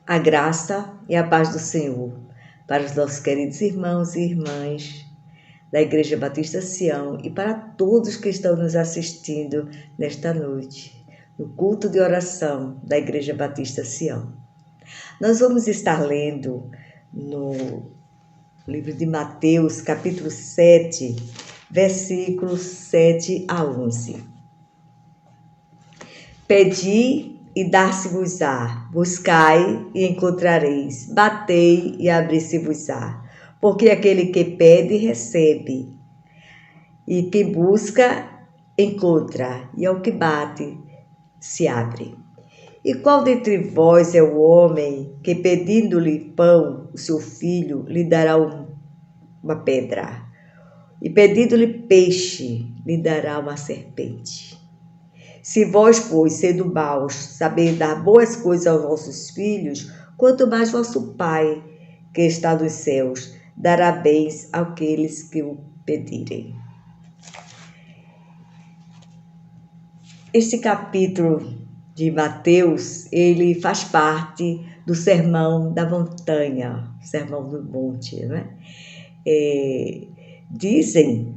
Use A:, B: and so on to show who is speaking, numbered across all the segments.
A: A graça e a paz do Senhor para os nossos queridos irmãos e irmãs da Igreja Batista Sião e para todos que estão nos assistindo nesta noite, no culto de oração da Igreja Batista Sião. Nós vamos estar lendo no livro de Mateus, capítulo 7, versículos 7 a 11. Pedi e dar-se-vos-á, buscai e encontrareis, batei e abrir-se-vos-á. Porque aquele que pede, recebe, e que busca, encontra, e ao que bate, se abre. E qual dentre vós é o homem que, pedindo-lhe pão, o seu filho, lhe dará uma pedra? E pedindo-lhe peixe, lhe dará uma serpente? Se vós, pois, sendo maus, sabeis dar boas coisas aos vossos filhos, quanto mais vosso Pai, que está nos céus, dará bens àqueles que o pedirem. Este capítulo de Mateus, ele faz parte do Sermão da Montanha, Sermão do Monte, né? Dizem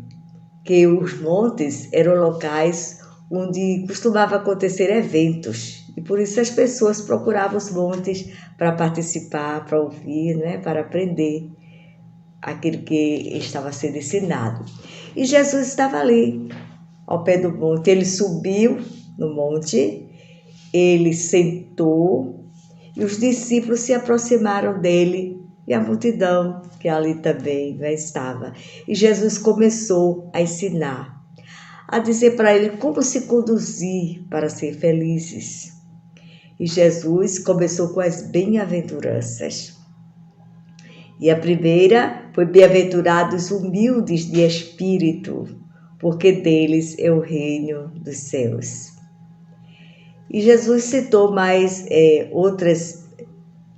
A: que os montes eram locais onde costumava acontecer eventos, e por isso as pessoas procuravam os montes para participar, para ouvir, né, para aprender aquilo que estava sendo ensinado. E Jesus estava ali, ao pé do monte. Ele subiu no monte, ele sentou, e os discípulos se aproximaram dele, e a multidão que ali também estava. E Jesus começou a ensinar, a dizer para ele como se conduzir para ser felizes. E Jesus começou com as bem-aventuranças. E a primeira foi: bem-aventurados humildes de espírito, porque deles é o reino dos céus. E Jesus citou mais outras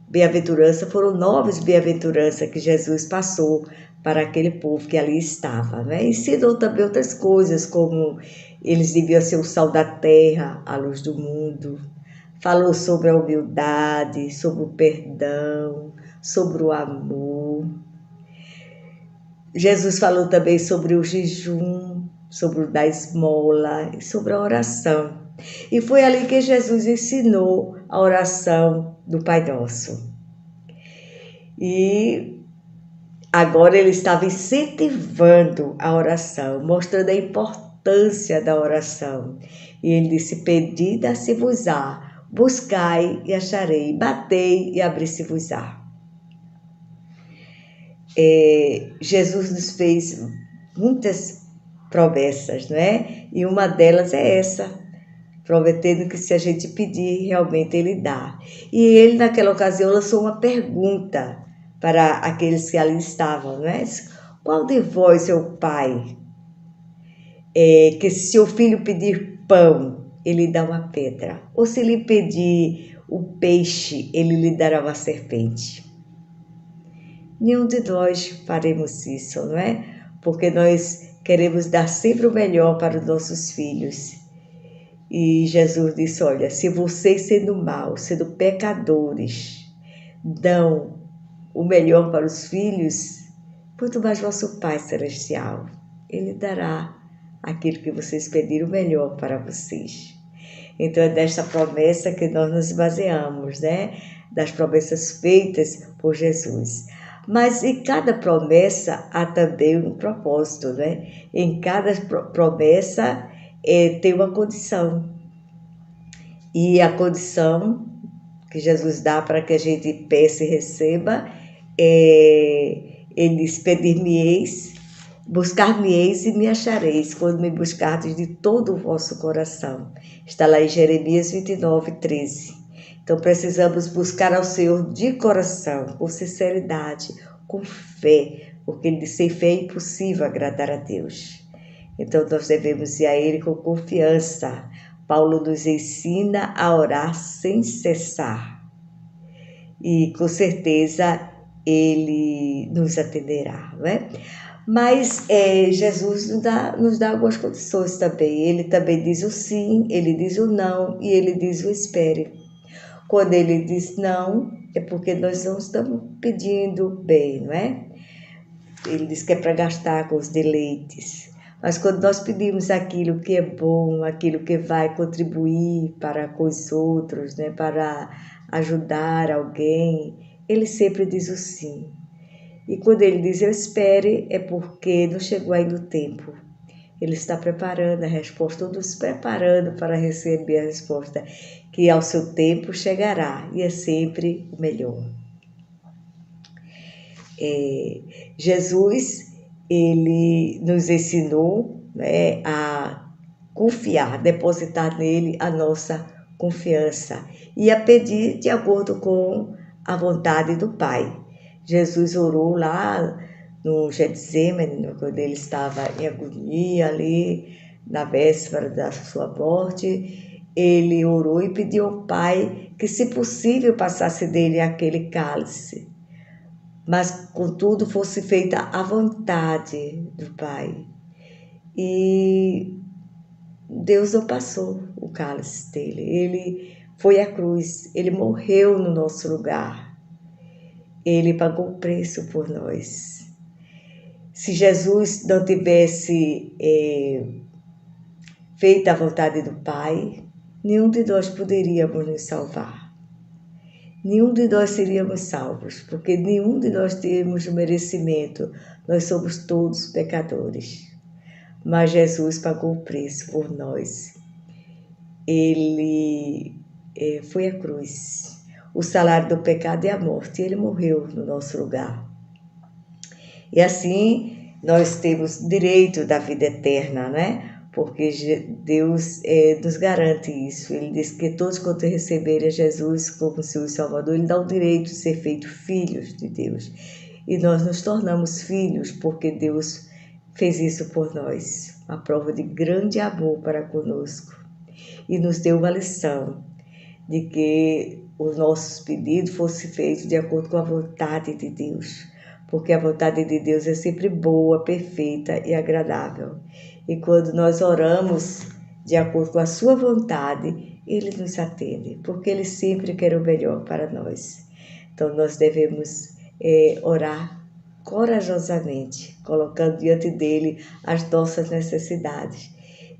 A: bem-aventuranças, foram 9 bem-aventuranças que Jesus passou para aquele povo que ali estava, né? Ensinou também outras coisas, como eles deviam ser o sal da terra, a luz do mundo. Falou sobre a humildade, sobre o perdão, sobre o amor. Jesus falou também sobre o jejum, sobre o dar esmola e sobre a oração. E foi ali que Jesus ensinou a oração do Pai Nosso. E agora ele estava incentivando a oração, mostrando a importância da oração. E ele disse: pedi, dar-se-vos-á, buscai e acharei, batei e abrir-se-vos-á. Jesus nos fez muitas promessas, não é? E uma delas é essa, prometendo que se a gente pedir, realmente ele dá. E ele, naquela ocasião, lançou uma pergunta para aqueles que ali estavam, né? Qual de vós é o pai que, se seu filho pedir pão, ele dá uma pedra? Ou se lhe pedir o peixe, ele lhe dará uma serpente? Nenhum de nós faremos isso, não é? Porque nós queremos dar sempre o melhor para os nossos filhos. E Jesus disse: olha, se vocês, sendo maus, sendo pecadores, dão o melhor para os filhos, quanto mais vosso Pai Celestial, ele dará aquilo que vocês pediram, o melhor para vocês. Então é desta promessa que nós nos baseamos, né? Das promessas feitas por Jesus. Mas em cada promessa há também um propósito, né? Em cada promessa tem uma condição. E a condição que Jesus dá para que a gente peça e receba ele diz: pedir-me-eis, buscar-me-eis e me achareis, quando me buscardes de todo o vosso coração. Está lá em Jeremias 29, 13. Então precisamos buscar ao Senhor de coração, com sinceridade, com fé, porque ele diz: sem fé é impossível agradar a Deus. Então nós devemos ir a ele com confiança. Paulo nos ensina a orar sem cessar. E com certeza ele nos atenderá, né? Mas Jesus nos dá algumas condições também. Ele também diz o sim, ele diz o não e ele diz o espere. Quando ele diz não, é porque nós não estamos pedindo bem, não é? Ele diz que é para gastar com os deleites. Mas quando nós pedimos aquilo que é bom, aquilo que vai contribuir para com os outros, né, para ajudar alguém, ele sempre diz o sim. E quando ele diz eu espere, é porque não chegou ainda o tempo. Ele está preparando a resposta, todos preparando para receber a resposta, que ao seu tempo chegará e é sempre o melhor. Jesus, ele nos ensinou, né, a confiar, depositar nele a nossa confiança e a pedir de acordo com a vontade do Pai. Jesus orou lá no Getsemane, quando ele estava em agonia ali, na véspera da sua morte, ele orou e pediu ao Pai que, se possível, passasse dele aquele cálice, mas contudo fosse feita a vontade do Pai. E Deus não passou o cálice dele, ele foi à cruz, ele morreu no nosso lugar, ele pagou o preço por nós. Se Jesus não tivesse feito a vontade do Pai, nenhum de nós poderíamos nos salvar. Nenhum de nós seríamos salvos, porque nenhum de nós temos o merecimento. Nós somos todos pecadores. Mas Jesus pagou o preço por nós. Ele foi à cruz. O salário do pecado é a morte. Ele morreu no nosso lugar. E assim nós temos direito da vida eterna, né? Porque Deus nos garante isso. Ele diz que todos quanto receberem Jesus como seu Salvador, Ele dá o direito de ser feito filhos de Deus. E nós nos tornamos filhos porque Deus fez isso por nós. Uma prova de grande amor para conosco. E nos deu uma lição de que os nossos pedidos fossem feitos de acordo com a vontade de Deus. Porque a vontade de Deus é sempre boa, perfeita e agradável. E quando nós oramos de acordo com a sua vontade, Ele nos atende, porque Ele sempre quer o melhor para nós. Então nós devemos orar corajosamente, colocando diante dEle as nossas necessidades.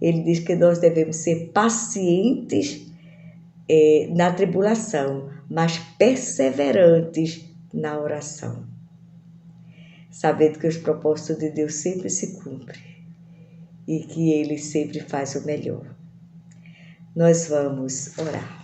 A: Ele diz que nós devemos ser pacientes na tribulação, mas perseverantes na oração, sabendo que os propósitos de Deus sempre se cumprem e que Ele sempre faz o melhor. Nós vamos orar.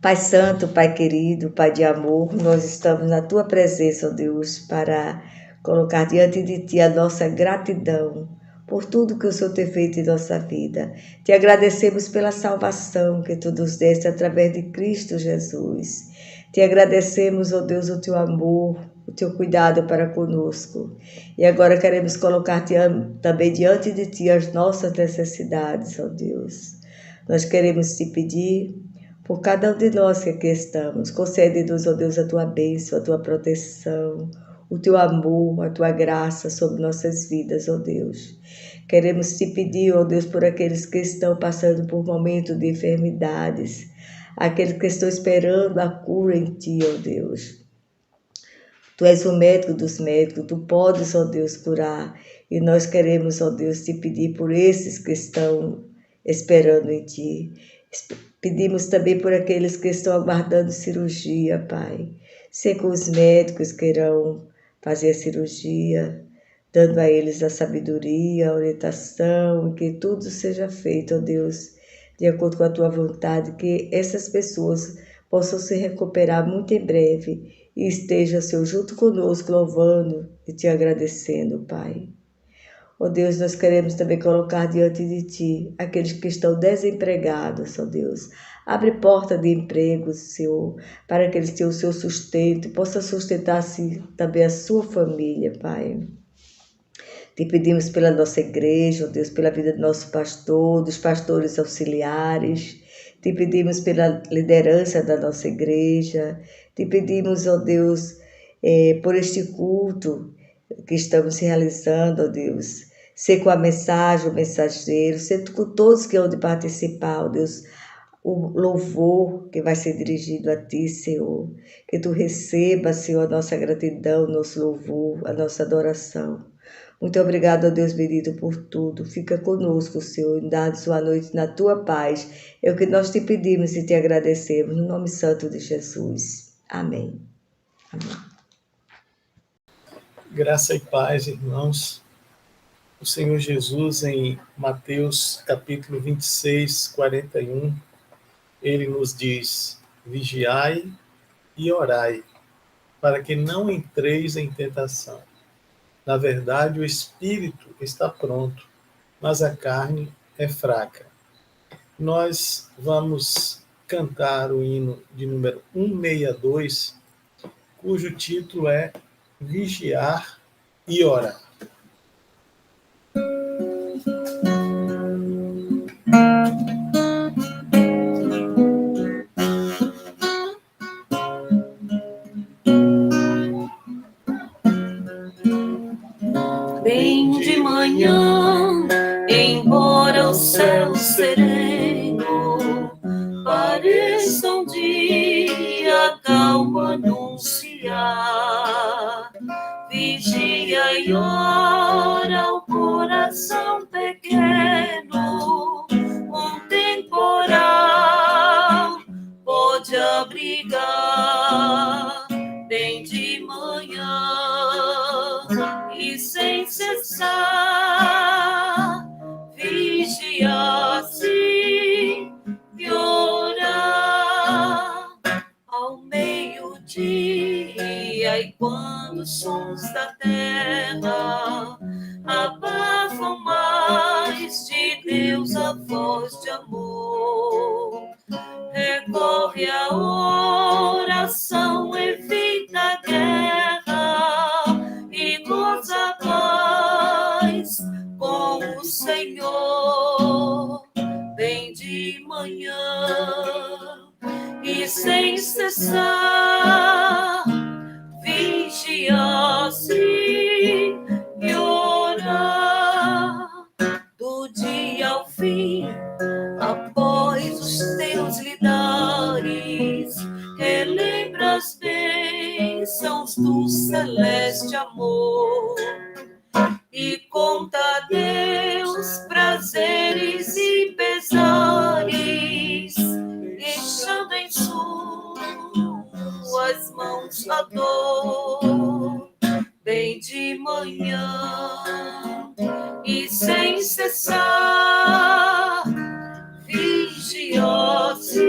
A: Pai Santo, Pai querido, Pai de amor, nós estamos na Tua presença, ó Deus, para colocar diante de Ti a nossa gratidão por tudo que o Senhor tem feito em nossa vida. Te agradecemos pela salvação que Tu nos deste através de Cristo Jesus. Te agradecemos, ó Deus, o Teu amor, o Teu cuidado para conosco. E agora queremos colocar também diante de Ti as nossas necessidades, ó Deus. Nós queremos Te pedir por cada um de nós que aqui estamos. Concede-nos, ó Deus, a Tua bênção, a Tua proteção, o Teu amor, a Tua graça sobre nossas vidas, ó Deus. Queremos Te pedir, ó Deus, por aqueles que estão passando por momentos de enfermidades, aqueles que estão esperando a cura em Ti, ó Deus. Tu és o médico dos médicos, Tu podes, ó Deus, curar. E nós queremos, ó Deus, Te pedir por esses que estão esperando em Ti. Pedimos também por aqueles que estão aguardando cirurgia, Pai. Sei que os médicos que irão fazer a cirurgia, dando a eles a sabedoria, a orientação, e que tudo seja feito, ó Deus, de acordo com a Tua vontade, que essas pessoas possam se recuperar muito em breve e estejam, Senhor, junto conosco, louvando e Te agradecendo, Pai. Ó Deus, nós queremos também colocar diante de Ti aqueles que estão desempregados, ó Deus. Abre porta de emprego, Senhor, para que eles tenham o seu sustento e possam sustentar assim, também a sua família, Pai. Te pedimos pela nossa igreja, ó Deus, pela vida do nosso pastor, dos pastores auxiliares. Te pedimos pela liderança da nossa igreja. Te pedimos, ó Deus, por este culto que estamos realizando, ó Deus. Ser com a mensagem, o mensageiro, ser com todos que hão de participar, ó Deus, o louvor que vai ser dirigido a Ti, Senhor. Que Tu receba, Senhor, a nossa gratidão, o nosso louvor, a nossa adoração. Muito obrigado, ó Deus bendito, por tudo. Fica conosco, Senhor, e dá-nos uma noite na Tua paz. É o que nós te pedimos e te agradecemos, no nome santo de Jesus. Amém. Amém.
B: Graça e paz, irmãos. O Senhor Jesus, em Mateus capítulo 26, 41, ele nos diz: vigiai e orai, para que não entreis em tentação. Na verdade, o espírito está pronto, mas a carne é fraca. Nós vamos cantar o hino de número 162, cujo título é Vigiar e Orar.
C: Bem de manhã, embora o céu sereno pareça um dia calmo anunciar, vigia e ora o coração pequeno, um temporal pode abrigar. Bem de manhã e sem cessar, vigiar-se e orar ao meio-dia, e quando os sons da terra abafam mais de Deus a voz de amor, recorre à oração, evita a guerra e goza a paz com o Senhor. Bem de manhã e sem cessar, vigiar-se e orar do dia ao fim, após os teus lidares, relembra as bênçãos do celeste amor e conta a Deus prazeres e pesares, deixando em suas mãos a dor. Bem de manhã e sem cessar, vigiar-se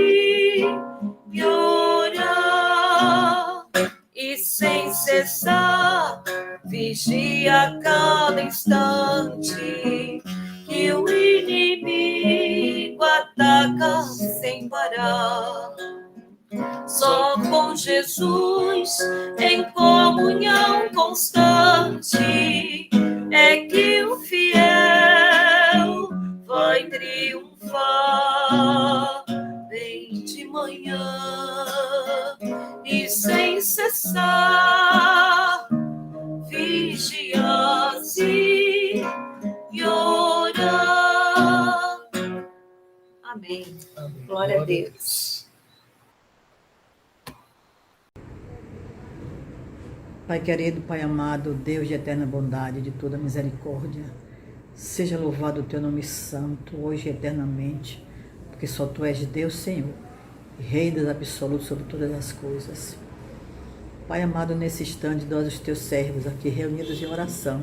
C: e orar, e sem cessar, vigia a cada instante, que o inimigo ataca sem parar. Só com Jesus, em comunhão constante, é que o fiel vai triunfar. Bem de manhã e sem cessar, vigiar-se e orar. Amém.
B: Amém.
C: Glória a Deus.
D: Pai querido, Pai amado, Deus de eterna bondade, de toda misericórdia, seja louvado o Teu nome santo, hoje e eternamente, porque só Tu és Deus, Senhor, e Rei dos absolutos sobre todas as coisas. Pai amado, nesse instante, nós, os Teus servos, aqui reunidos em oração,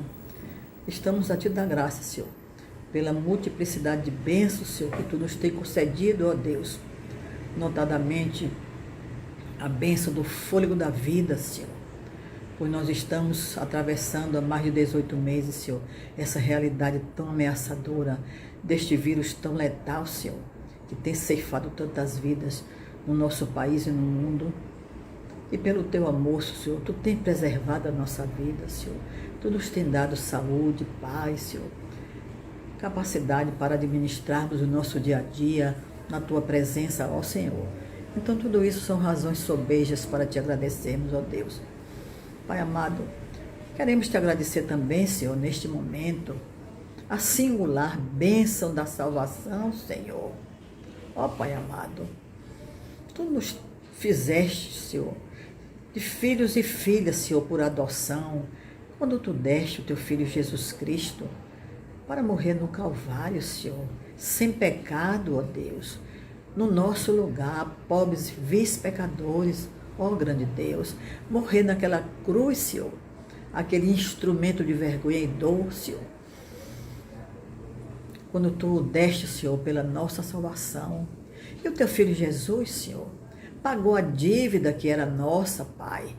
D: estamos a Te dar graça, Senhor, pela multiplicidade de bênçãos, Senhor, que Tu nos tem concedido, ó Deus, notadamente a bênção do fôlego da vida, Senhor, pois nós estamos atravessando há mais de 18 meses, Senhor, essa realidade tão ameaçadora deste vírus tão letal, Senhor, que tem ceifado tantas vidas no nosso país e no mundo. E pelo Teu amor, Senhor, Tu tem preservado a nossa vida, Senhor. Tu nos tem dado saúde, paz, Senhor, capacidade para administrarmos o nosso dia a dia na Tua presença, ó Senhor. Então tudo isso são razões sobejas para Te agradecermos, ó Deus. Pai amado, queremos Te agradecer também, Senhor, neste momento, a singular bênção da salvação, Senhor. Ó Pai amado, Tu nos fizeste, Senhor, de filhos e filhas, Senhor, por adoção, quando Tu deste o Teu Filho Jesus Cristo para morrer no Calvário, Senhor, sem pecado, ó Deus, no nosso lugar, pobres, vis pecadores, ó grande Deus, morrer naquela cruz, Senhor, aquele instrumento de vergonha e dor, Senhor, quando Tu o deste, Senhor, pela nossa salvação. E o Teu Filho Jesus, Senhor, pagou a dívida que era nossa, Pai,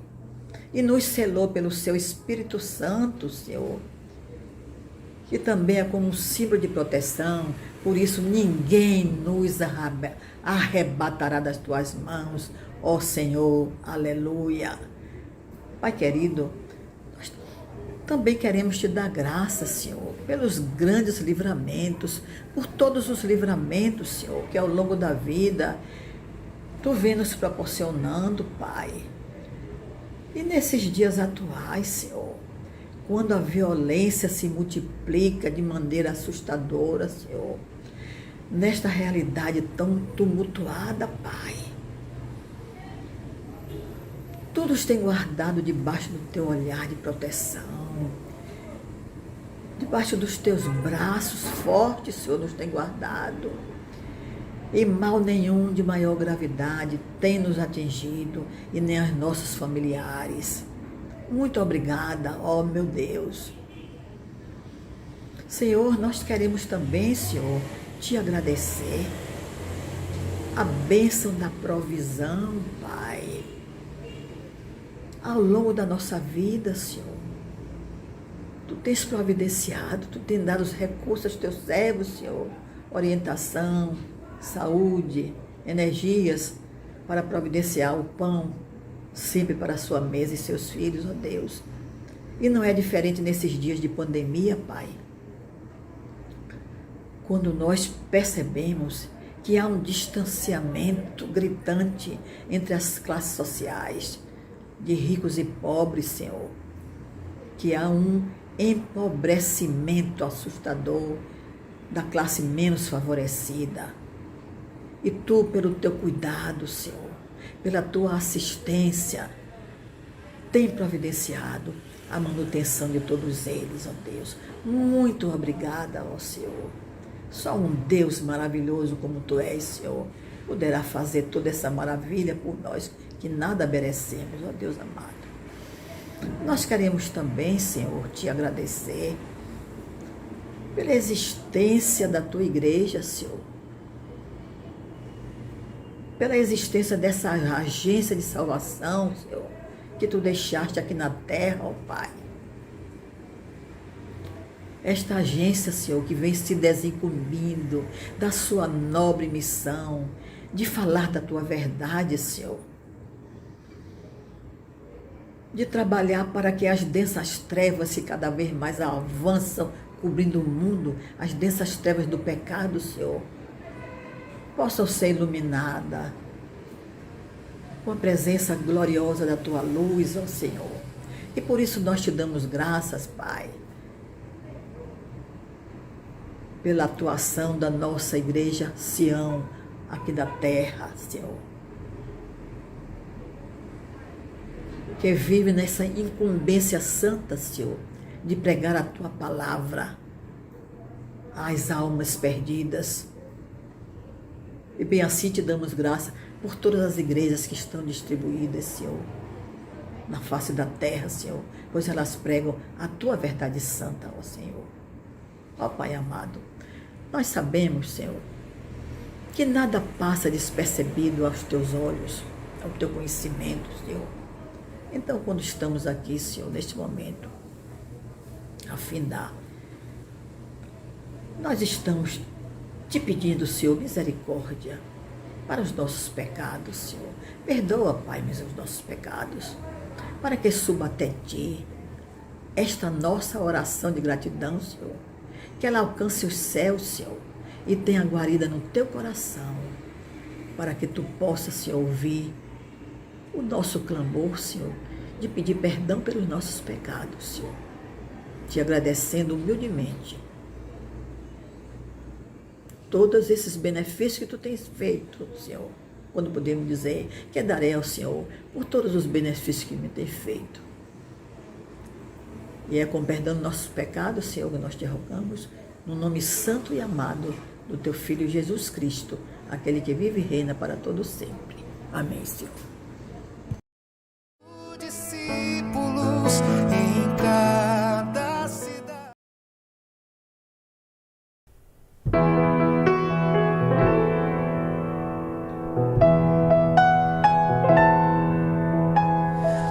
D: e nos selou pelo Seu Espírito Santo, Senhor, que também é como um símbolo de proteção. Por isso ninguém nos arrebatará das Tuas mãos, ó Senhor, aleluia. Pai querido, nós também queremos Te dar graça, Senhor, pelos grandes livramentos, por todos os livramentos, Senhor, que ao longo da vida Tu vem nos proporcionando, Pai. E nesses dias atuais, Senhor, quando a violência se multiplica de maneira assustadora, Senhor, nesta realidade tão tumultuada, Pai, Tu nos tem guardado debaixo do Teu olhar de proteção, debaixo dos Teus braços fortes, Senhor, nos tem guardado. E mal nenhum de maior gravidade tem nos atingido, e nem os nossos familiares. Muito obrigada, ó meu Deus. Senhor, nós queremos também, Senhor, Te agradecer a bênção da provisão, Pai, ao longo da nossa vida, Senhor. Tu tens providenciado, Tu tens dado os recursos aos Teus servos, Senhor, orientação, saúde, energias para providenciar o pão sempre para a sua mesa e seus filhos, ó Deus. E não é diferente nesses dias de pandemia, Pai, quando nós percebemos que há um distanciamento gritante entre as classes sociais, de ricos e pobres, Senhor, que há um empobrecimento assustador da classe menos favorecida. E Tu, pelo Teu cuidado, Senhor, pela Tua assistência, tem providenciado a manutenção de todos eles, ó Deus. Muito obrigada, ó Senhor. Só um Deus maravilhoso como Tu és, Senhor, poderá fazer toda essa maravilha por nós, que nada merecemos, ó Deus amado. Nós queremos também, Senhor, Te agradecer pela existência da Tua igreja, Senhor, pela existência dessa agência de salvação, Senhor, que Tu deixaste aqui na terra, ó Pai. Esta agência, Senhor, que vem se desincumbindo da sua nobre missão de falar da Tua verdade, Senhor, de trabalhar para que as densas trevas que cada vez mais avançam, cobrindo o mundo, as densas trevas do pecado, Senhor, possam ser iluminada com a presença gloriosa da Tua luz, ó Senhor. E por isso nós Te damos graças, Pai, pela atuação da nossa igreja Sião, aqui da terra, Senhor, que vive nessa incumbência santa, Senhor, de pregar a Tua palavra às almas perdidas. E bem assim Te damos graça por todas as igrejas que estão distribuídas, Senhor, na face da terra, Senhor, pois elas pregam a Tua verdade santa, ó Senhor. Ó Pai amado, nós sabemos, Senhor, que nada passa despercebido aos Teus olhos, ao Teu conhecimento, Senhor. Então, quando estamos aqui, Senhor, neste momento, a findar, nós estamos Te pedindo, Senhor, misericórdia para os nossos pecados, Senhor. Perdoa, Pai, os nossos pecados, para que suba até Ti esta nossa oração de gratidão, Senhor, que ela alcance os céus, Senhor, e tenha guarida no Teu coração, para que Tu possas, Senhor, ouvir o nosso clamor, Senhor, de pedir perdão pelos nossos pecados, Senhor, Te agradecendo humildemente todos esses benefícios que tu tens feito, Senhor. Quando podemos dizer que darei ao Senhor por todos os benefícios que me tem feito. E é com perdão dos nossos pecados, Senhor, que nós te rogamos, no nome santo e amado do teu Filho Jesus Cristo, aquele que vive e reina para todo sempre. Amém, Senhor.
E: Discípulos em cada cidade.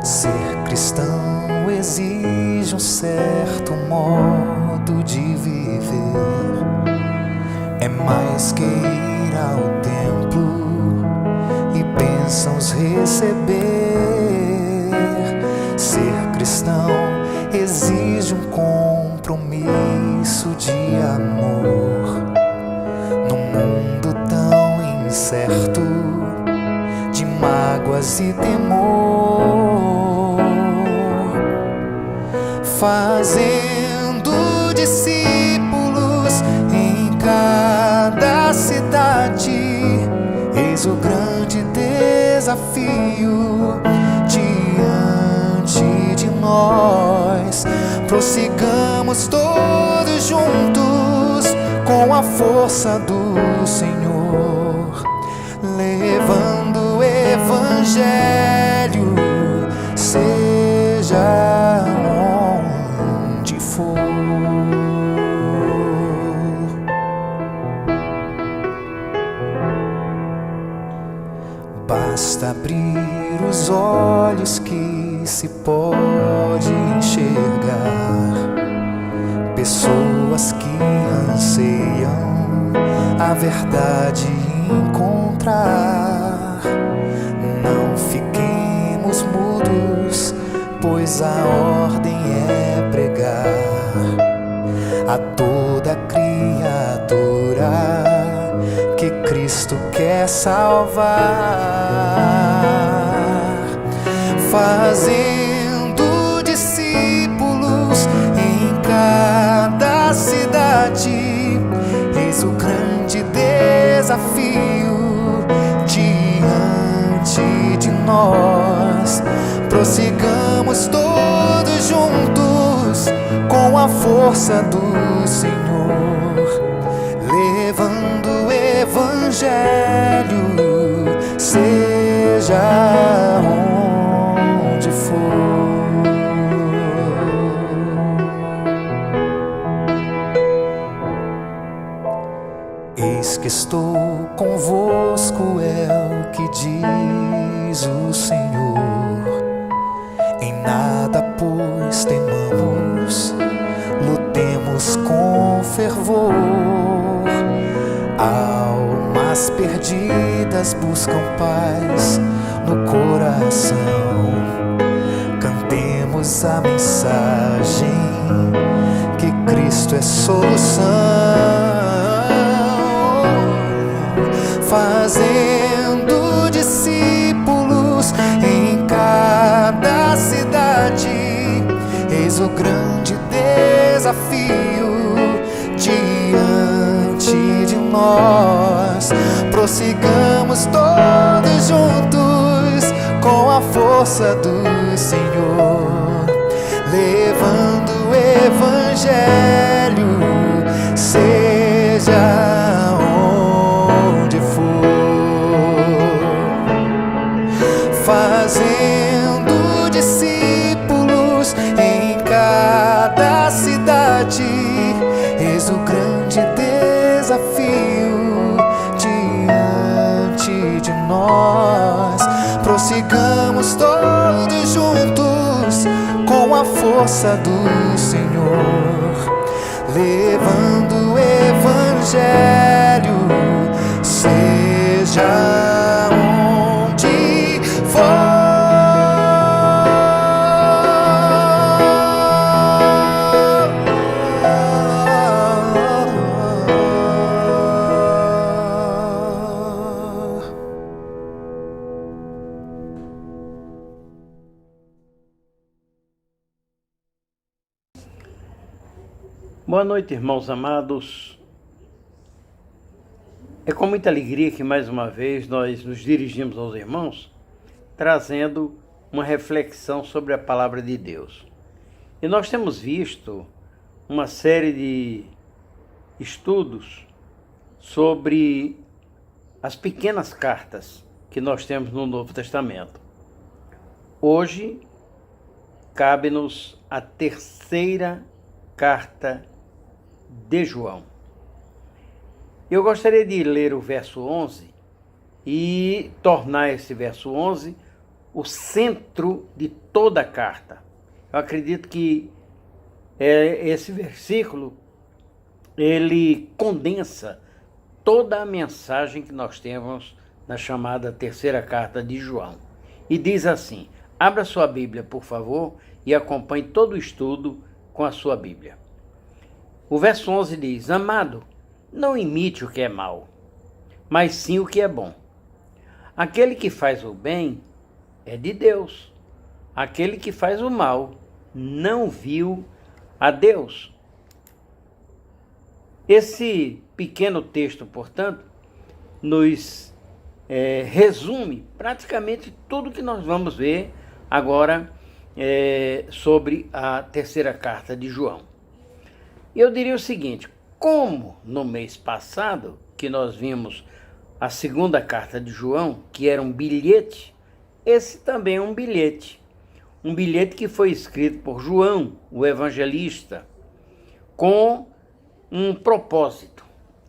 E: Ser cristão exige um certo modo de viver. É mais que ir ao templo e bênçãos receber. Ser cristão exige um compromisso de amor. Num mundo tão incerto, de mágoas e temor, fazendo discípulos em cada cidade. Eis o grande desafio diante de nós. Prossigamos todos juntos com a força do Senhor, levando o Evangelho, seja onde for. Basta abrir os olhos que se pode enxergar pessoas que anseiam a verdade encontrar. Não fiquemos mudos, pois a ordem é pregar a toda criatura que Cristo quer salvar, fazendo discípulos em cada cidade. Eis o grande desafio diante de nós. Prossigamos todos juntos com a força do Senhor, levando o Evangelho, seja onde for. Eis que estou convosco, é o que diz o Senhor. Em nada, pois, temamos, lutemos com fervor. Almas perdidas buscam paz no coração. Cantemos a mensagem que Cristo é solução, fazendo discípulos em cada cidade. Eis o grande desafio diante de nós. Prossigamos todos juntos com a força do Senhor, levando o Evangelho, seja onde for, fazendo discípulos em cada cidade. Eis o grande desafio diante de nós. Prossigamos todos juntos com a força do Senhor, levando o Evangelho, seja onde for.
F: Boa noite, irmãos amados. É com muita alegria que mais uma vez nós nos dirigimos aos irmãos, trazendo uma reflexão sobre a palavra de Deus. E nós temos visto uma série de estudos sobre as pequenas cartas que nós temos no Novo Testamento. Hoje, cabe-nos a terceira carta de João. Eu gostaria de ler o verso 11 e tornar esse verso 11 o centro de toda a carta. Eu acredito que esse versículo, ele condensa toda a mensagem que nós temos na chamada terceira carta de João. E diz assim: abra sua Bíblia, por favor, e acompanhe todo o estudo com a sua Bíblia. O verso 11 diz: amado, não imite o que é mal, mas sim o que é bom. Aquele que faz o bem é de Deus. Aquele que faz o mal não viu a Deus. Esse pequeno texto, portanto, nos resume praticamente tudo que nós vamos ver agora sobre a terceira carta de João. Eu diria o seguinte: como no mês passado, que nós vimos a segunda carta de João, que era um bilhete, esse também é um bilhete. Um bilhete que foi escrito por João, o evangelista, com um propósito.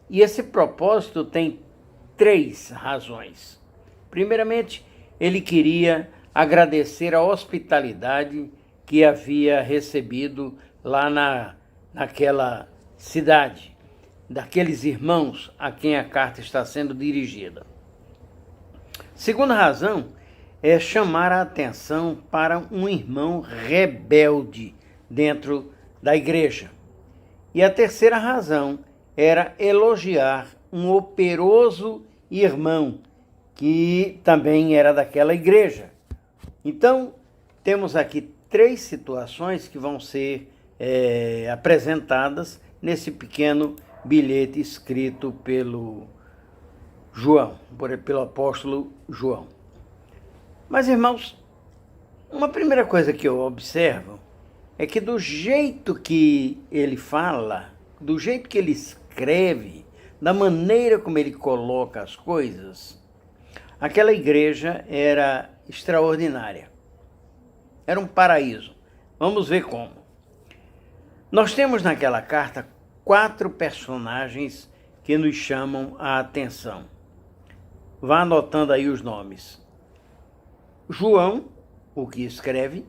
F: E esse propósito tem 3 razões. Primeiramente, ele queria agradecer a hospitalidade que havia recebido lá naquela cidade, daqueles irmãos a quem a carta está sendo dirigida. Segunda razão é chamar a atenção para um irmão rebelde dentro da igreja. E a terceira razão era elogiar um operoso irmão que também era daquela igreja. Então, temos aqui 3 situações que vão ser apresentadas nesse pequeno bilhete escrito pelo apóstolo João. Mas, irmãos, uma primeira coisa que eu observo é que do jeito que ele fala, do jeito que ele escreve, da maneira como ele coloca as coisas, aquela igreja era extraordinária. Era um paraíso. Vamos ver como. Nós temos naquela carta 4 personagens que nos chamam a atenção. Vá anotando aí os nomes. João, o que escreve.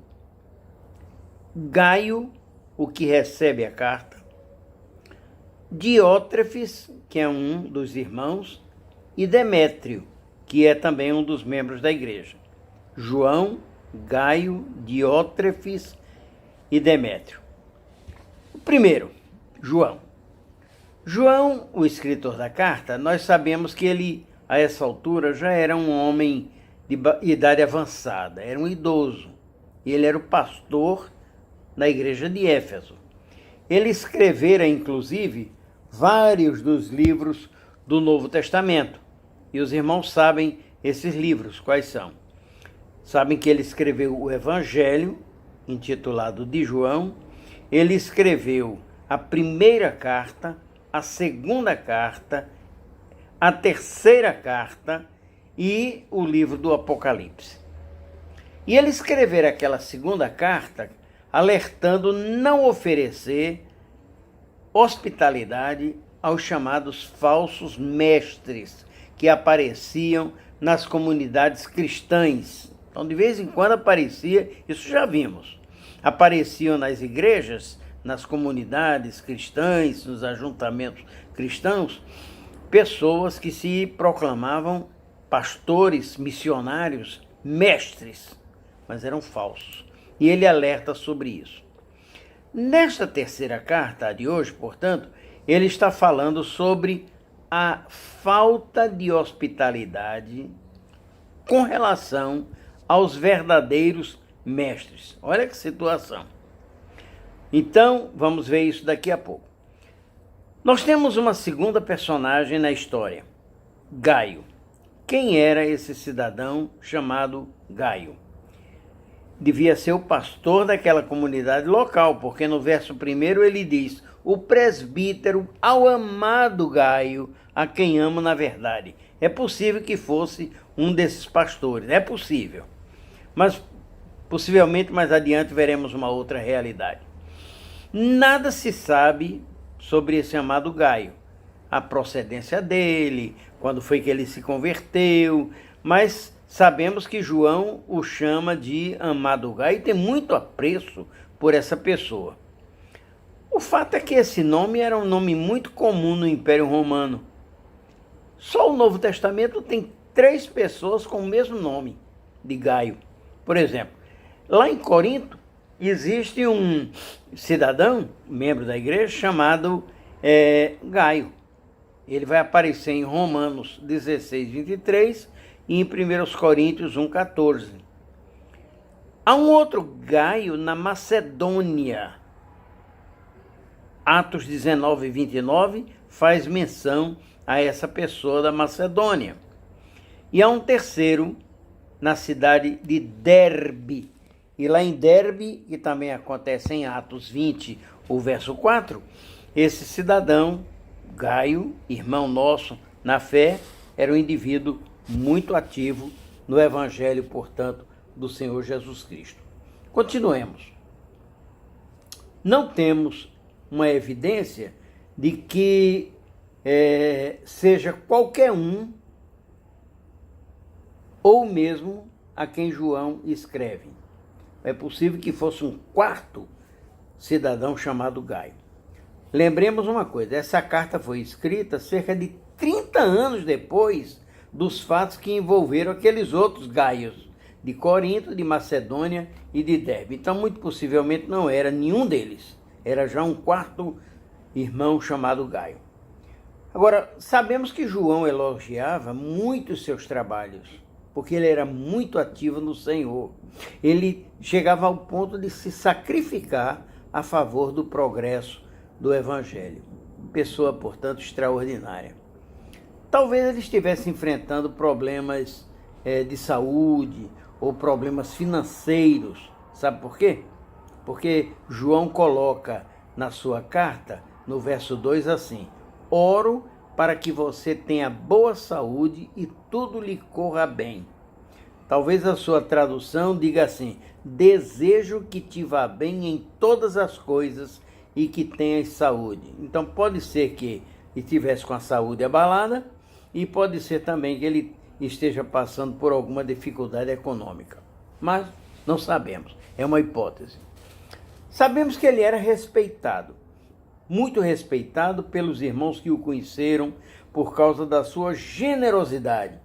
F: Gaio, o que recebe a carta. Diótrefes, que é um dos irmãos. E Demétrio, que é também um dos membros da igreja. João, Gaio, Diótrefes e Demétrio. O primeiro, João. João, o escritor da carta, nós sabemos que ele, a essa altura, já era um homem de idade avançada, era um idoso. Ele era o pastor da igreja de Éfeso. Ele escrevera, inclusive, vários dos livros do Novo Testamento. E os irmãos sabem esses livros, quais são. Sabem que ele escreveu o Evangelho, intitulado de João. Ele escreveu a primeira carta, a segunda carta, a terceira carta e o livro do Apocalipse. E ele escreveu aquela segunda carta alertando não oferecer hospitalidade aos chamados falsos mestres que apareciam nas comunidades cristãs. Então, de vez em quando aparecia, isso já vimos, apareciam nas igrejas, nas comunidades cristãs, nos ajuntamentos cristãos, pessoas que se proclamavam pastores, missionários, mestres, mas eram falsos. E ele alerta sobre isso. Nesta terceira carta de hoje, portanto, ele está falando sobre a falta de hospitalidade com relação aos verdadeiros mestres. Olha que situação. Então, vamos ver isso daqui a pouco. Nós temos uma segunda personagem na história, Gaio. Quem era esse cidadão chamado Gaio? Devia ser o pastor daquela comunidade local, porque no verso 1 ele diz: o presbítero ao amado Gaio, a quem amo na verdade. É possível que fosse um desses pastores, é possível. Mas possivelmente mais adiante veremos uma outra realidade. Nada se sabe sobre esse amado Gaio, a procedência dele, quando foi que ele se converteu, mas sabemos que João o chama de amado Gaio e tem muito apreço por essa pessoa. O fato é que esse nome era um nome muito comum no Império Romano. Só o Novo Testamento tem 3 pessoas com o mesmo nome de Gaio. Por exemplo, lá em Corinto existe um cidadão, membro da igreja, chamado Gaio. Ele vai aparecer em Romanos 16, 23 e em 1 Coríntios 1, 14. Há um outro Gaio na Macedônia. Atos 19 e 29 faz menção a essa pessoa da Macedônia. E há um terceiro na cidade de Derbe. E lá em Derbe, que também acontece em Atos 20, o verso 4, esse cidadão, Gaio, irmão nosso na fé, era um indivíduo muito ativo no evangelho, portanto, do Senhor Jesus Cristo. Continuemos. Não temos uma evidência de que seja qualquer um ou mesmo a quem João escreve. É possível que fosse um quarto cidadão chamado Gaio. Lembremos uma coisa, essa carta foi escrita cerca de 30 anos depois dos fatos que envolveram aqueles outros Gaios, de Corinto, de Macedônia e de Derbe. Então, muito possivelmente não era nenhum deles, era já um quarto irmão chamado Gaio. Agora, sabemos que João elogiava muito os seus trabalhos, porque ele era muito ativo no Senhor. Ele chegava ao ponto de se sacrificar a favor do progresso do Evangelho. Pessoa, portanto, extraordinária. Talvez ele estivesse enfrentando problemas de saúde ou problemas financeiros. Sabe por quê? Porque João coloca na sua carta, no verso 2, assim: oro para que você tenha boa saúde e tudo lhe corra bem. Talvez a sua tradução diga assim: desejo que te vá bem em todas as coisas e que tenhas saúde. Então pode ser que estivesse com a saúde abalada e pode ser também que ele esteja passando por alguma dificuldade econômica. Mas não sabemos, é uma hipótese. Sabemos que ele era respeitado, muito respeitado pelos irmãos que o conheceram por causa da sua generosidade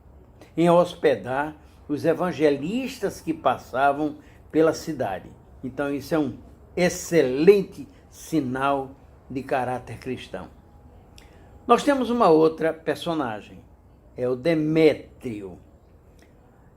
F: em hospedar os evangelistas que passavam pela cidade. Então isso é um excelente sinal de caráter cristão. Nós temos uma outra personagem, é o Demétrio.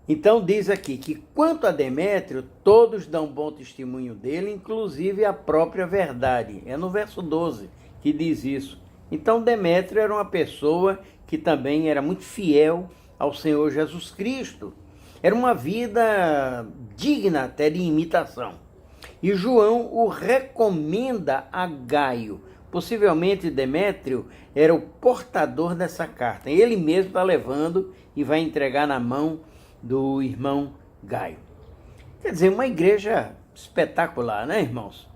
F: Então diz aqui que quanto a Demétrio, todos dão bom testemunho dele, inclusive a própria verdade. É no verso 12 que diz isso. Então Demétrio era uma pessoa que também era muito fiel ao Senhor Jesus Cristo. Era uma vida digna até de imitação. E João o recomenda a Gaio. Possivelmente Demétrio era o portador dessa carta. Ele mesmo está levando e vai entregar na mão do irmão Gaio. Quer dizer, uma igreja espetacular, né, irmãos?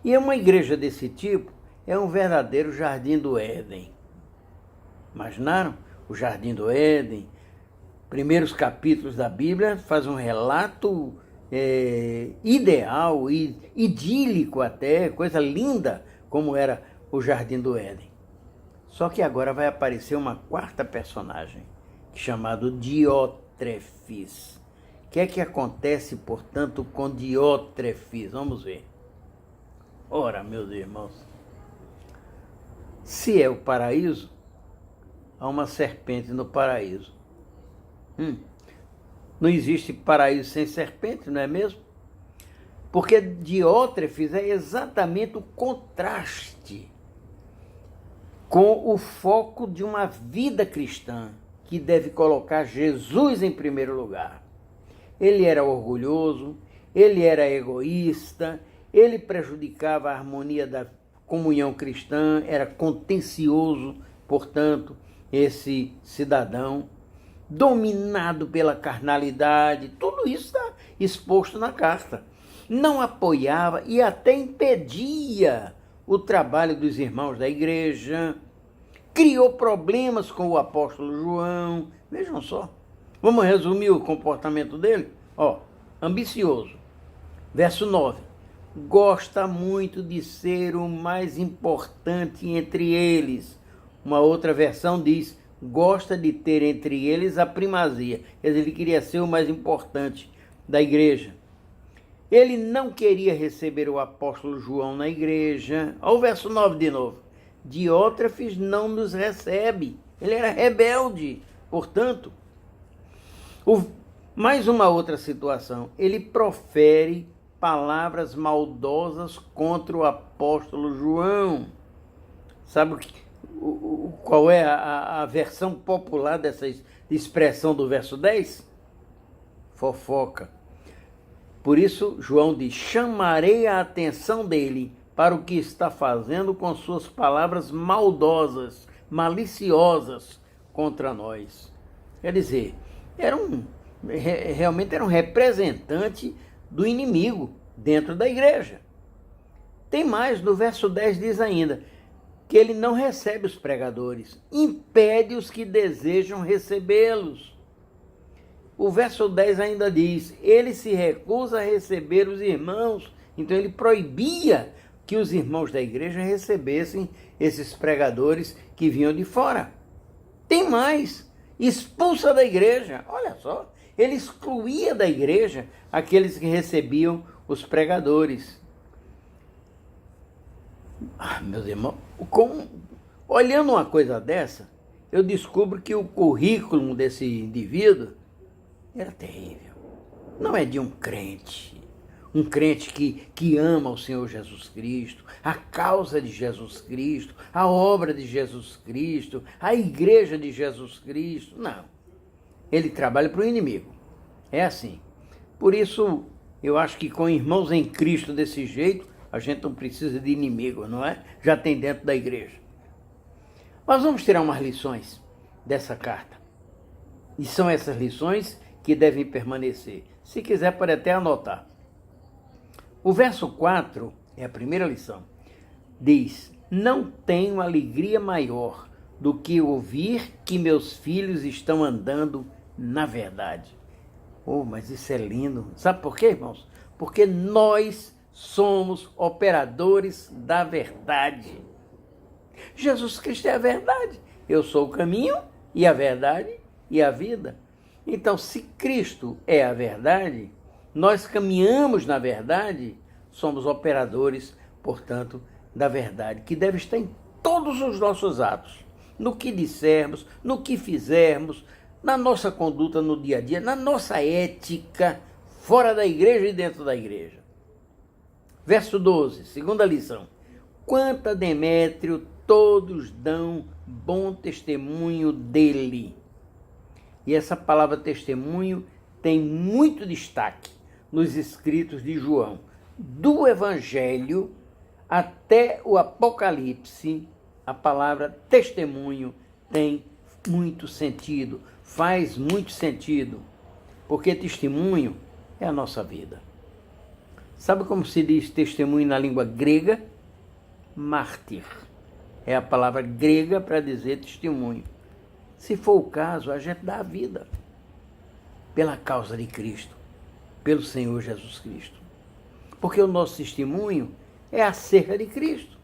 F: E uma igreja desse tipo é um verdadeiro jardim do Éden. Imaginaram? O jardim do Éden. Primeiros capítulos da Bíblia faz um relato ideal e idílico até, coisa linda como era o jardim do Éden. Só que agora vai aparecer uma quarta personagem, chamado Diótrefes. O que é que acontece, portanto, com Diótrefes? Vamos ver. Ora, meus irmãos, se é o paraíso, há uma serpente no paraíso. Não existe paraíso sem serpente, não é mesmo? Porque Diótrefes é exatamente o contraste com o foco de uma vida cristã, que deve colocar Jesus em primeiro lugar. Ele era orgulhoso, ele era egoísta, ele prejudicava a harmonia da comunhão cristã, era contencioso, portanto, esse cidadão, dominado pela carnalidade, tudo isso está exposto na carta. Não apoiava e até impedia o trabalho dos irmãos da igreja, criou problemas com o apóstolo João. Vejam só, vamos resumir o comportamento dele? Ambicioso. Verso 9. Gosta muito de ser o mais importante entre eles. Uma outra versão diz, gosta de ter entre eles a primazia. Quer dizer, ele queria ser o mais importante da igreja. Ele não queria receber o apóstolo João na igreja. Olha o verso 9 de novo. Diótrefes não nos recebe. Ele era rebelde. Portanto, mais uma outra situação. Ele profere palavras maldosas contra o apóstolo João. Sabe qual é a versão popular dessa expressão do verso 10? Fofoca. Por isso, João diz, chamarei a atenção dele para o que está fazendo com suas palavras maldosas, maliciosas contra nós. Quer dizer, realmente era um representante do inimigo dentro da igreja. Tem mais, no verso 10 diz ainda, que ele não recebe os pregadores, impede os que desejam recebê-los. O verso 10 ainda diz, ele se recusa a receber os irmãos, então ele proibia que os irmãos da igreja recebessem esses pregadores que vinham de fora. Tem mais, expulsa da igreja, olha só, ele excluía da igreja aqueles que recebiam os pregadores. Meus irmãos, olhando uma coisa dessa, eu descubro que o currículo desse indivíduo era terrível. Não é de um crente que ama o Senhor Jesus Cristo, a causa de Jesus Cristo, a obra de Jesus Cristo, a igreja de Jesus Cristo. Não. Ele trabalha para o inimigo. É assim. Por isso, eu acho que com irmãos em Cristo desse jeito, a gente não precisa de inimigo, não é? Já tem dentro da igreja. Mas vamos tirar umas lições dessa carta. E são essas lições que devem permanecer. Se quiser, pode até anotar. O verso 4 é a primeira lição. Diz, não tenho alegria maior do que ouvir que meus filhos estão andando na verdade. Mas isso é lindo. Sabe por quê, irmãos? Porque nós somos operadores da verdade. Jesus Cristo é a verdade. Eu sou o caminho e a verdade e a vida. Então, se Cristo é a verdade, nós caminhamos na verdade, somos operadores, portanto, da verdade, que deve estar em todos os nossos atos, no que dissermos, no que fizermos, na nossa conduta no dia a dia, na nossa ética, fora da igreja e dentro da igreja. Verso 12, segunda lição. Quanto a Demétrio, todos dão bom testemunho dele. E essa palavra testemunho tem muito destaque nos escritos de João. Do Evangelho até o Apocalipse, a palavra testemunho tem muito sentido, faz muito sentido, porque testemunho é a nossa vida. Sabe como se diz testemunho na língua grega? Mártir. É a palavra grega para dizer testemunho. Se for o caso, a gente dá a vida pela causa de Cristo, pelo Senhor Jesus Cristo. Porque o nosso testemunho é acerca de Cristo.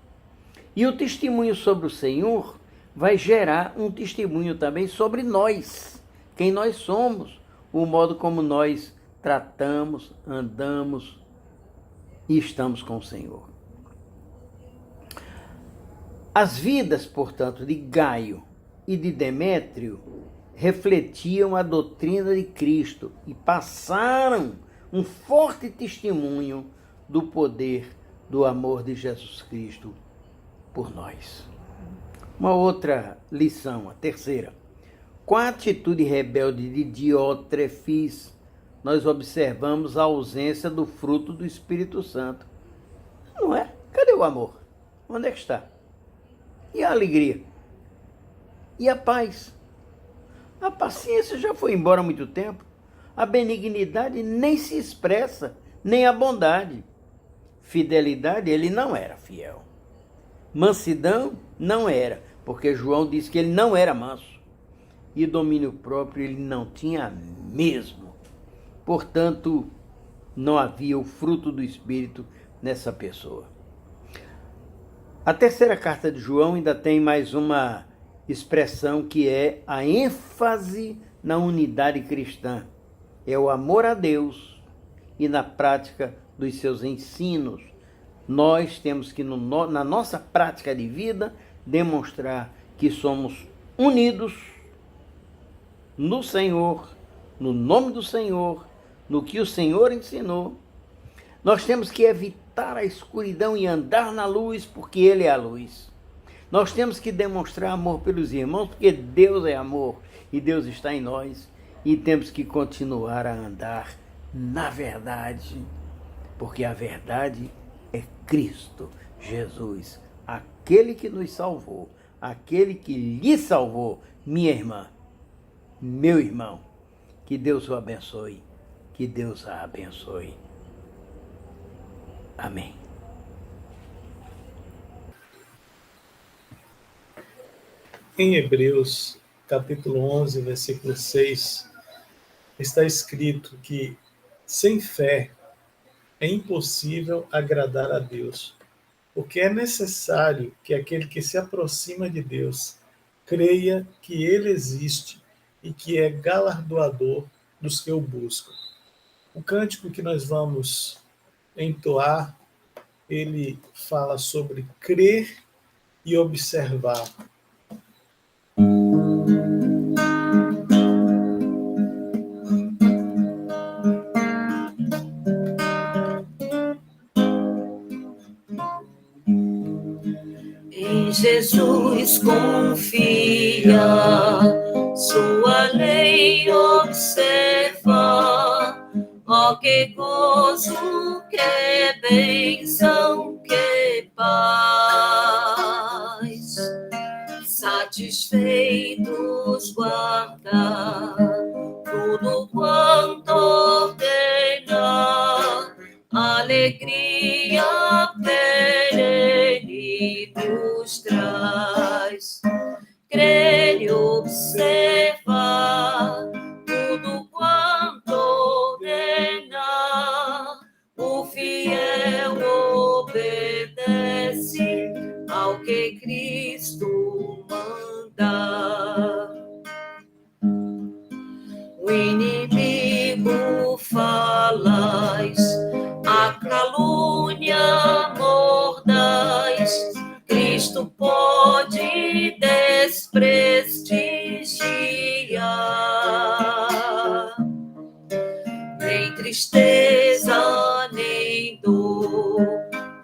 F: E o testemunho sobre o Senhor vai gerar um testemunho também sobre nós, quem nós somos, o modo como nós tratamos, andamos e estamos com o Senhor. As vidas, portanto, de Gaio e de Demétrio refletiam a doutrina de Cristo e passaram um forte testemunho do poder do amor de Jesus Cristo por nós. Uma outra lição, a terceira. Com a atitude rebelde de Diótrefes, nós observamos a ausência do fruto do Espírito Santo. Não é? Cadê o amor? Onde é que está? E a alegria? E a paz? A paciência já foi embora há muito tempo. A benignidade nem se expressa, nem a bondade. Fidelidade, ele não era fiel. Mansidão, não era, porque João disse que ele não era manso. E domínio próprio ele não tinha mesmo. Portanto, não havia o fruto do Espírito nessa pessoa. A terceira carta de João ainda tem mais uma expressão que é a ênfase na unidade cristã. É o amor a Deus e na prática dos seus ensinos. Nós temos que, na nossa prática de vida, demonstrar que somos unidos no Senhor, no nome do Senhor, no que o Senhor ensinou. Nós temos que evitar a escuridão e andar na luz, porque Ele é a luz. Nós temos que demonstrar amor pelos irmãos, porque Deus é amor e Deus está em nós. E temos que continuar a andar na verdade, porque a verdade é Cristo Jesus, aquele que nos salvou, aquele que lhe salvou, minha irmã, meu irmão. Que Deus o abençoe, que Deus a abençoe. Amém.
B: Em Hebreus, capítulo 11, versículo 6, está escrito que sem fé é impossível agradar a Deus, porque é necessário que aquele que se aproxima de Deus creia que Ele existe e que é galardoador dos que o buscam. O cântico que nós vamos entoar, ele fala sobre crer e observar.
C: Em Jesus confia, sua lei observa. Ó, que gozo, que bênção, que paz. Satisfeitos guarda tudo quanto ordena, alegria perene nos traz. Crê e observa tudo quanto ordena, o fiel obedece ao que Cristo manda. O inimigo falaz, a calúnia mordaz, Cristo pode desprestigiar. Nem tristeza, nem dor,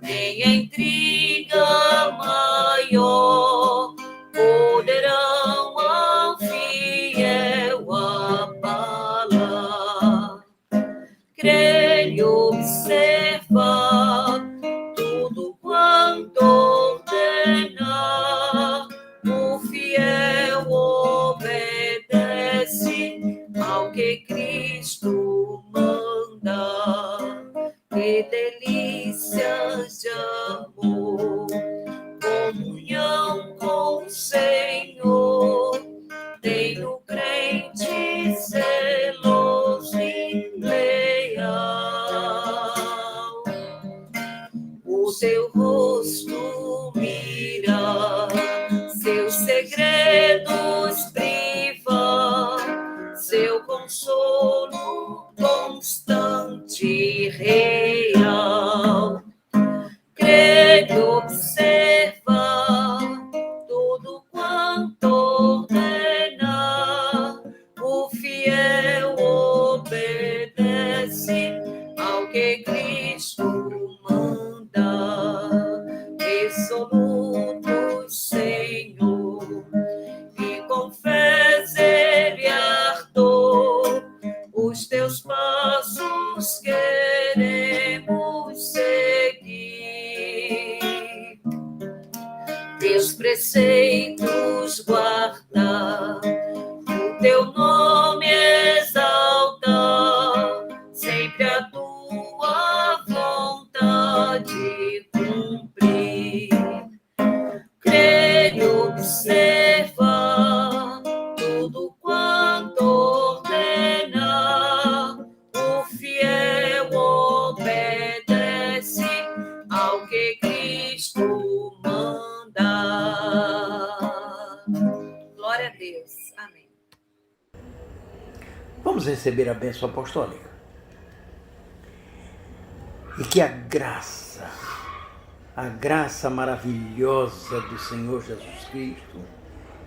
C: nem a intriga maior poderão ao fiel abalar. Crer e observar tudo quanto ordena, o fiel obedece ao que Cristo manda. Que delícias de amor, comunhão com o Senhor, tem no crente zeloso e leal. O teu rosto mira, seus segredos priva, seu consolo constante e real. Crê e observa tudo quanto ordena, o fiel obedece ao que Cristo manda. Resoluto, Senhor, e com fé teus queremos seguir, teus preceitos guardar, o teu nome exaltar, sempre a tua vontade cumprir, crer e observar tudo quanto ordena, o fiel obedece ao que Cristo manda. Glória a Deus. Amém.
F: Vamos receber a bênção apostólica. E que a graça maravilhosa do Senhor Jesus Cristo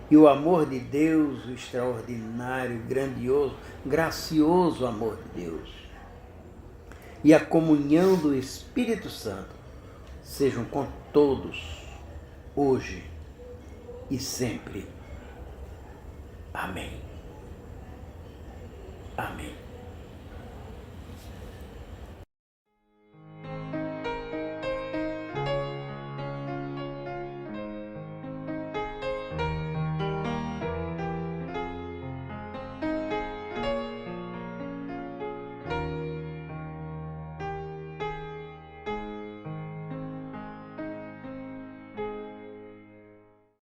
F: e o amor de Deus, o extraordinário, grandioso, gracioso amor de Deus e a comunhão do Espírito Santo sejam com todos, hoje e sempre. Amém. Amém.